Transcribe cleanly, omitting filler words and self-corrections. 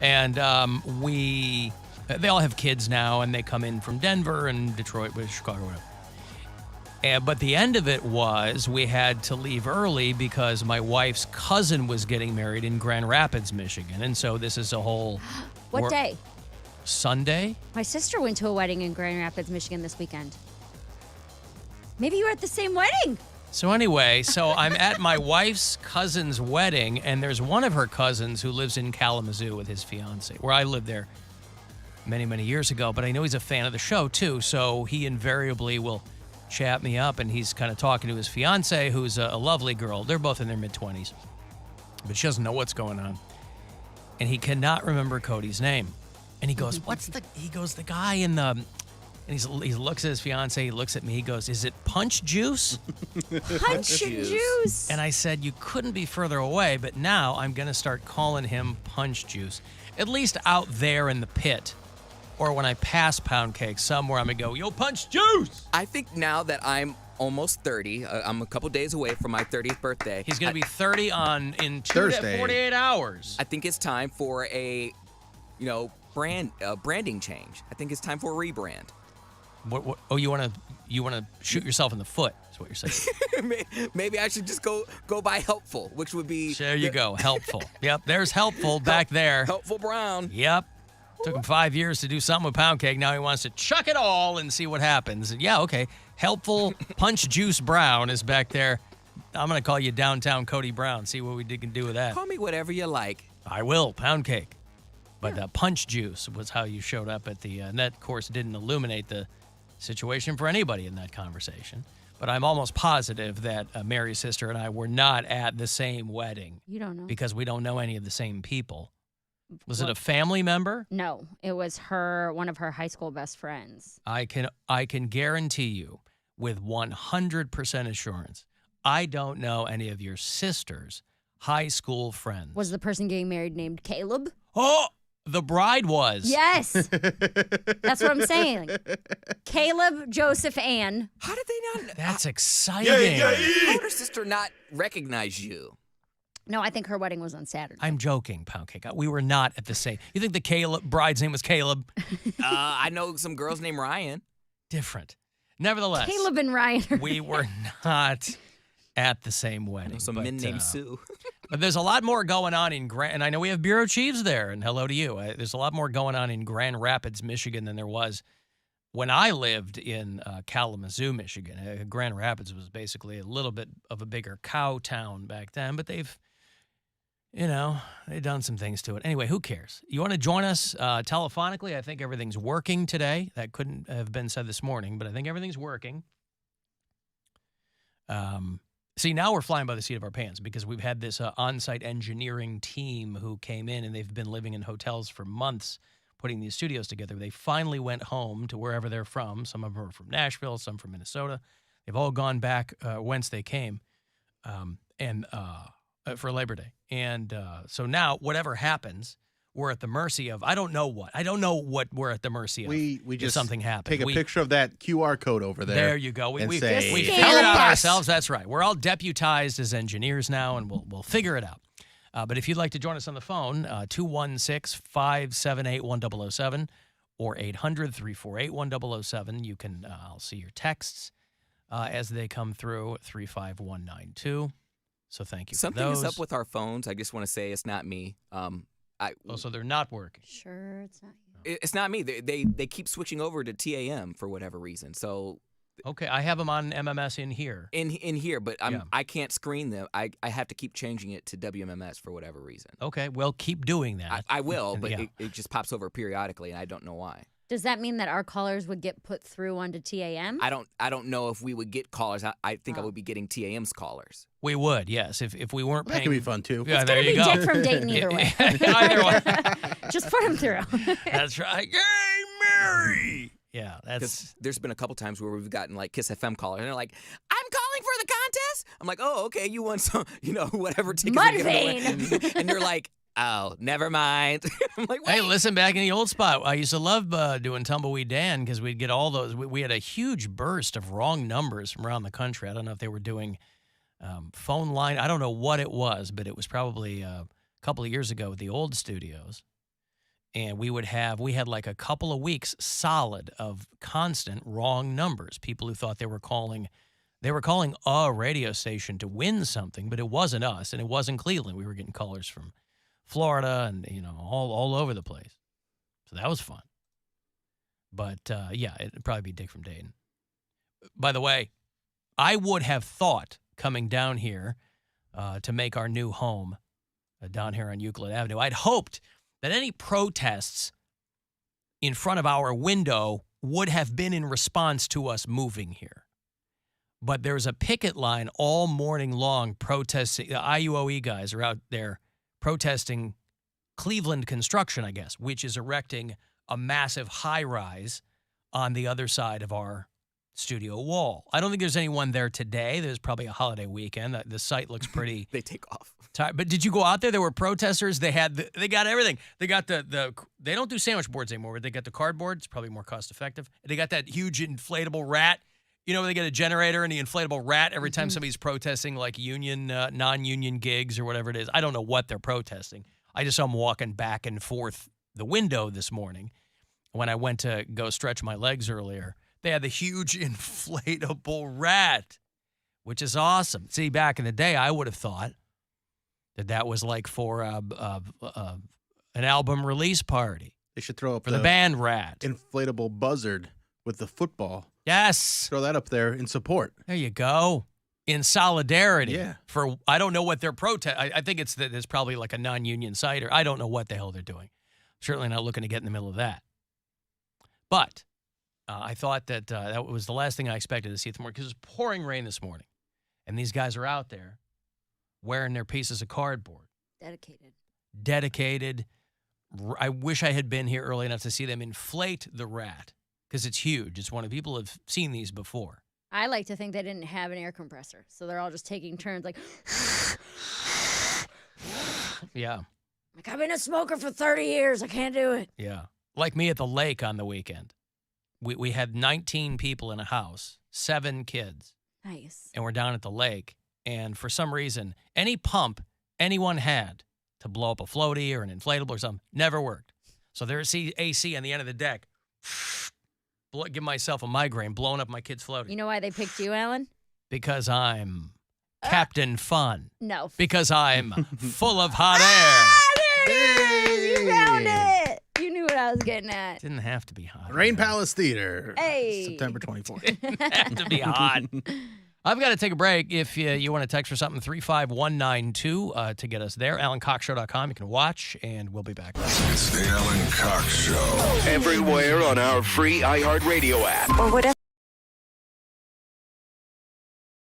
And they all have kids now, and they come in from Denver and Detroit, Chicago, whatever. But the end of it was we had to leave early because my wife's cousin was getting married in Grand Rapids, Michigan. And so this is a whole... What day? Sunday? My sister went to a wedding in Grand Rapids, Michigan this weekend. Maybe you were at the same wedding. So anyway, I'm at my wife's cousin's wedding, and there's one of her cousins who lives in Kalamazoo with his fiance, where I lived there many, many years ago. But I know he's a fan of the show, too, so he invariably will chat me up, and he's kind of talking to his fiance, who's a lovely girl. They're both in their mid-20s, but she doesn't know what's going on. And he cannot remember Cody's name. And he goes, the guy in the... And he looks at his fiance, he looks at me, he goes, is it Punch Juice? Punch Juice. And I said, you couldn't be further away, but now I'm going to start calling him Punch Juice. At least out there in the pit. Or when I pass Poundcake somewhere, I'm going to go, yo, Punch Juice! I think now that I'm almost 30, I'm a couple days away from my 30th birthday. He's going to be 30 in Thursday. 48 hours. I think it's time for a, branding change. I think it's time for a rebrand. What? Oh, you want to shoot yourself in the foot? Is what you're saying? Maybe I should just go by Helpful, which would be. There you go, Helpful. Yep, there's Helpful back there. Helpful Brown. Yep. Took him 5 years to do something with Poundcake. Now he wants to chuck it all and see what happens. And yeah, okay. Helpful Punch Juice Brown is back there. I'm going to call you Downtown Cody Brown. See what we can do with that. Call me whatever you like. I will, Poundcake. But Punch Juice was how you showed up at the... and that, of course, didn't illuminate the situation for anybody in that conversation. But I'm almost positive that Mary's sister and I were not at the same wedding. You don't know. Because we don't know any of the same people. Was it a family member? No, it was one of her high school best friends. I can guarantee you with 100% assurance, I don't know any of your sister's high school friends. Was the person getting married named Caleb? Oh, the bride was. Yes. That's what I'm saying. Caleb, Joseph, Ann. How did they not? That's exciting. How did her sister not recognize you? No, I think her wedding was on Saturday. I'm joking, Poundcake. We were not at the same. You think the bride's name was Caleb? I know some girls named Ryan. Different. Nevertheless. Caleb and Ryan. We were not at the same wedding. Some men named Sue. But there's a lot more going on in and I know we have Bureau Chiefs there, and hello to you. There's a lot more going on in Grand Rapids, Michigan than there was when I lived in Kalamazoo, Michigan. Grand Rapids was basically a little bit of a bigger cow town back then, but they've done some things to it. Anyway, who cares? You want to join us telephonically? I think everything's working today. That couldn't have been said this morning, but I think everything's working. See, now we're flying by the seat of our pants because we've had this on-site engineering team who came in, and they've been living in hotels for months putting these studios together. They finally went home to wherever they're from. Some of them are from Nashville, some from Minnesota. They've all gone back whence they came for Labor Day. And so now, whatever happens, we're at the mercy of, I don't know what we're at the mercy of. We just if something happens. Take a picture of that QR code over there. There you go. We figured it scan out us. ourselves. That's right. We're all deputized as engineers now, and we'll figure it out. But if you'd like to join us on the phone, 216-578-1007 or 800-348-1007. You can, I'll see your texts as they come through, 35192. So thank you Something for those. is up with our phones. I just want to say it's not me. So they're not working. Sure, it's not you. It's not me. They keep switching over to TAM for whatever reason. So Okay, I have them on MMS in here. in here, but I can't screen them. I have to keep changing it to WMMS for whatever reason. Okay, well, keep doing that. I will, but Yeah. it just pops over periodically, and I don't know why. Does that mean that our callers would get put through onto TAM? I don't know if we would get callers. I think I would be getting TAM's callers. We would, yes, if we weren't That paying. could be fun, too. Yeah, It's there gonna you be go. Dick from Dayton either way. Either way. Just put him through. That's right. Yay, Mary! Yeah, that's. Because there's been a couple times where we've gotten like Kiss FM callers, and they're like, "I'm calling for the contest." I'm like, "Oh, okay, you want some, whatever tickets." Mudvayne. And they're like, "Oh, never mind." I'm like, "Wait." Hey, listen, back in the old spot, I used to love doing Tumbleweed Dan because we'd get all those. We had a huge burst of wrong numbers from around the country. I don't know if they were doing phone line. I don't know what it was, but it was probably a couple of years ago with the old studios. And we had like a couple of weeks solid of constant wrong numbers. People who thought they were calling a radio station to win something, but it wasn't us, and it wasn't Cleveland. We were getting callers from Florida and, all over the place. So that was fun. But, it'd probably be Dick from Dayton. By the way, I would have thought coming down here to make our new home down here on Euclid Avenue, I'd hoped that any protests in front of our window would have been in response to us moving here. But there's a picket line all morning long protesting. The IUOE guys are out there protesting Cleveland Construction, I guess, which is erecting a massive high-rise on the other side of our studio wall. I don't think there's anyone there today. There's probably a holiday weekend. The site looks pretty... They take off. But did you go out there? There were protesters. They got everything. They got they don't do sandwich boards anymore, but they got the cardboard. It's probably more cost effective. They got that huge inflatable rat. They get a generator and the inflatable rat every time somebody's protesting like union, non-union gigs or whatever it is. I don't know what they're protesting. I just saw them walking back and forth the window this morning when I went to go stretch my legs earlier. They had the huge inflatable rat, which is awesome. See, back in the day, I would have thought that was like for an album release party. They should throw up for the band Rat. Inflatable buzzard with the football. Yes. Throw that up there in support. There you go. In solidarity. Yeah. I don't know what they're I think it's probably like a non-union site, or I don't know what the hell they're doing. Certainly not looking to get in the middle of that. But I thought that that was the last thing I expected to see this morning, because it was pouring rain this morning. And these guys are out there wearing their pieces of cardboard. Dedicated. I wish I had been here early enough to see them inflate the rat, because it's huge. It's one of people have seen these before. I like to think they didn't have an air compressor, so they're all just taking turns like... Yeah. Like, I've been a smoker for 30 years. I can't do it. Yeah. Like me at the lake on the weekend. We had 19 people in a house, 7 kids. Nice. And we're down at the lake. And for some reason, any pump anyone had to blow up a floaty or an inflatable or something never worked. So there's AC on the end of the deck. Give myself a migraine, blowing up my kid's floaty. You know why they picked you, Alan? Because I'm Captain Fun. No. Because I'm full of hot air. There it is. You found it. You knew what I was getting at. Didn't have to be hot. Rain Palace Theater. Hey. September 24th. Didn't have to be hot. I've got to take a break. If you want to text for something, 35192 to get us there. AlanCoxShow.com. You can watch, and we'll be back. It's the Alan Cox Show. Everywhere on our free iHeartRadio app. Or whatever.